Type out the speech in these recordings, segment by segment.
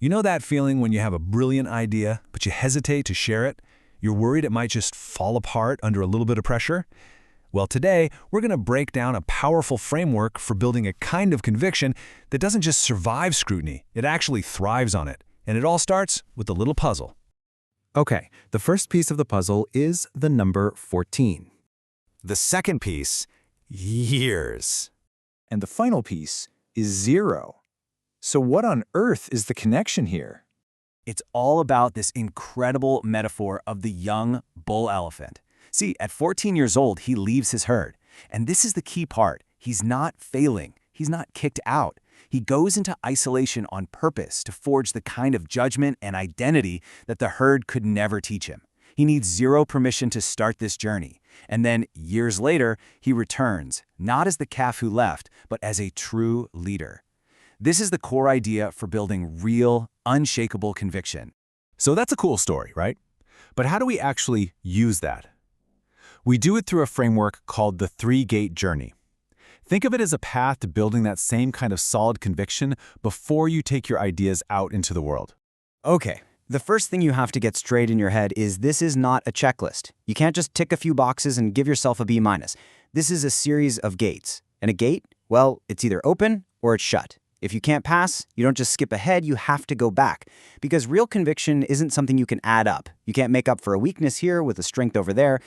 You know that feeling when you have a brilliant idea, but you hesitate to share it? You're worried it might just fall apart under a little bit of pressure? Well, today, we're going to break down a powerful framework for building a kind of conviction that doesn't just survive scrutiny, it actually thrives on it. And it all starts with a little puzzle. Okay, the first piece of the puzzle is the number 14. The second piece, years. And the final piece is 0. So what on earth is the connection here? It's all about this incredible metaphor of the young bull elephant. See, at 14 years old, he leaves his herd. And this is the key part. He's not failing. He's not kicked out. He goes into isolation on purpose to forge the kind of judgment and identity that the herd could never teach him. He needs 0 permission to start this journey. And then, years later, he returns, not as the calf who left, but as a true leader. This is the core idea for building real, unshakable conviction. So that's a cool story, right? But how do we actually use that? We do it through a framework called the 3-gate journey. Think of it as a path to building that same kind of solid conviction before you take your ideas out into the world. Okay, the first thing you have to get straight in your head is this is not a checklist. You can't just tick a few boxes and give yourself a B-. This is a series of gates. And a gate, well, it's either open or it's shut. If you can't pass, you don't just skip ahead, you have to go back. Because real conviction isn't something you can add up. You can't make up for a weakness here with a strength over there.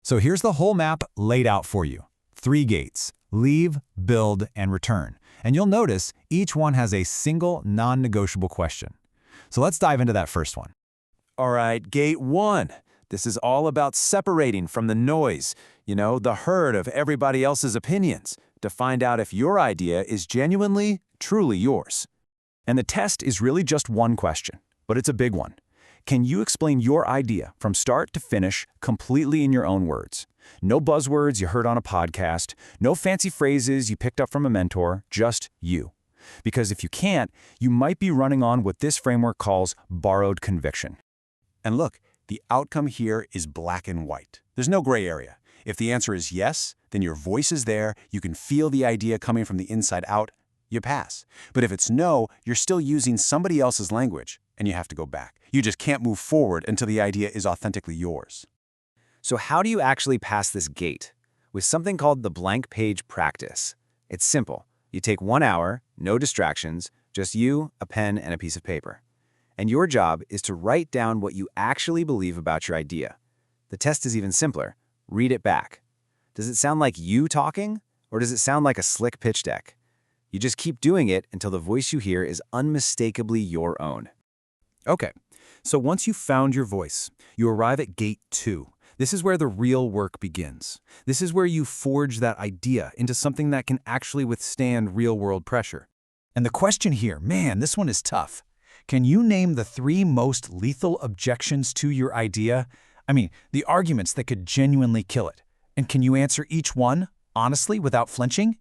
So here's the whole map laid out for you. 3 gates: leave, build, and return. And you'll notice each one has a single non-negotiable question. So let's dive into that first one. All right, gate 1. This is all about separating from the noise, the herd of everybody else's opinions, to find out if your idea is genuinely, truly yours. And the test is really just one question, but it's a big one. Can you explain your idea from start to finish completely in your own words? No buzzwords you heard on a podcast, no fancy phrases you picked up from a mentor, just you. Because if you can't, you might be running on what this framework calls borrowed conviction. And look, the outcome here is black and white. There's no gray area. If the answer is yes, then your voice is there, you can feel the idea coming from the inside out, you pass. But if it's no, you're still using somebody else's language, and you have to go back. You just can't move forward until the idea is authentically yours. So how do you actually pass this gate? With something called the blank page practice. It's simple. You take 1 hour, no distractions, just you, a pen, and a piece of paper. And your job is to write down what you actually believe about your idea. The test is even simpler. Read it back. Does it sound like you talking, or does it sound like a slick pitch deck? You just keep doing it until the voice you hear is unmistakably your own. Okay, so once you've found your voice, you arrive at gate 2. This is where the real work begins. This is where you forge that idea into something that can actually withstand real-world pressure. And the question here, man, this one is tough. Can you name the 3 most lethal objections to your idea? I mean, the arguments that could genuinely kill it. And can you answer each one, honestly, without flinching?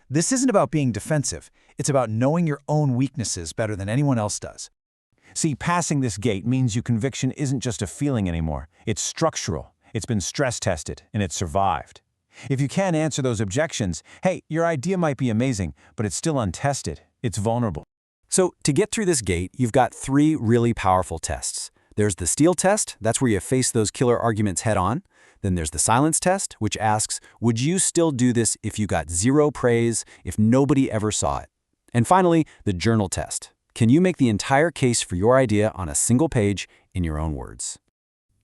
This isn't about being defensive. It's about knowing your own weaknesses better than anyone else does. See, passing this gate means your conviction isn't just a feeling anymore. It's structural. It's been stress-tested, and it's survived. If you can't answer those objections, hey, your idea might be amazing, but it's still untested. It's vulnerable. So to get through this gate, you've got 3 really powerful tests. There's the steel test. That's where you face those killer arguments head on. Then there's the silence test, which asks, would you still do this if you got 0 praise, if nobody ever saw it? And finally, the journal test. Can you make the entire case for your idea on a single page in your own words?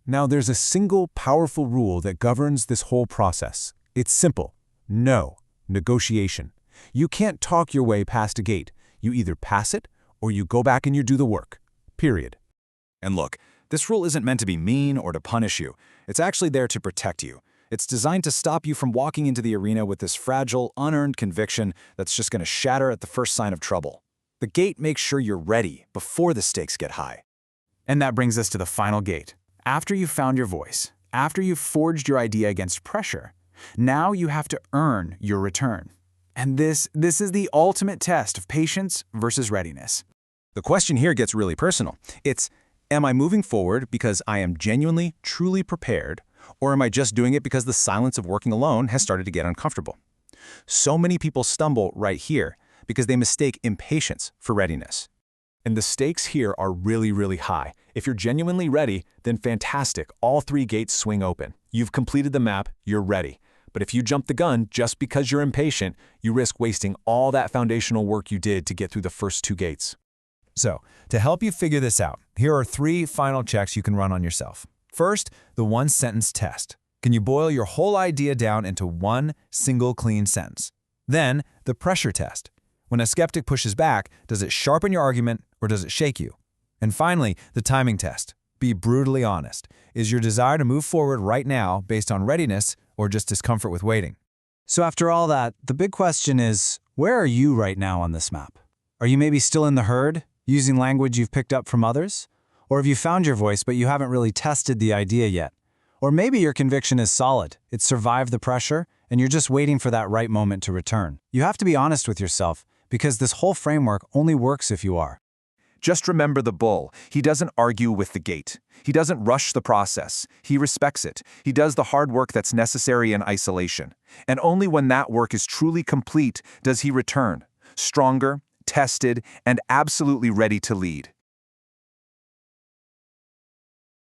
Now, there's a single powerful rule that governs this whole process. It's simple. No negotiation. You can't talk your way past a gate. You either pass it or you go back and you do the work. Period. And look, this rule isn't meant to be mean or to punish you. It's actually there to protect you. It's designed to stop you from walking into the arena with this fragile, unearned conviction that's just going to shatter at the first sign of trouble. The gate makes sure you're ready before the stakes get high. And that brings us to the final gate. After you've found your voice, after you've forged your idea against pressure, now you have to earn your return. And this is the ultimate test of patience versus readiness. The question here gets really personal. It's, am I moving forward because I am genuinely, truly prepared, or am I just doing it because the silence of working alone has started to get uncomfortable? So many people stumble right here because they mistake impatience for readiness. And the stakes here are really, really high. If you're genuinely ready, then fantastic, all 3 gates swing open. You've completed the map, you're ready. But if you jump the gun just because you're impatient, you risk wasting all that foundational work you did to get through the first 2 gates. So, to help you figure this out, here are 3 final checks you can run on yourself. First, the one-sentence test. Can you boil your whole idea down into one single clean sentence? Then, the pressure test. When a skeptic pushes back, does it sharpen your argument or does it shake you? And finally, the timing test. Be brutally honest. Is your desire to move forward right now based on readiness or just discomfort with waiting? So after all that, the big question is, where are you right now on this map? Are you maybe still in the herd, using language you've picked up from others? Or have you found your voice but you haven't really tested the idea yet? Or maybe your conviction is solid, it's survived the pressure, and you're just waiting for that right moment to return. You have to be honest with yourself, because this whole framework only works if you are. Just remember the bull. He doesn't argue with the gate. He doesn't rush the process. He respects it. He does the hard work that's necessary in isolation. And only when that work is truly complete does he return, stronger, tested, and absolutely ready to lead.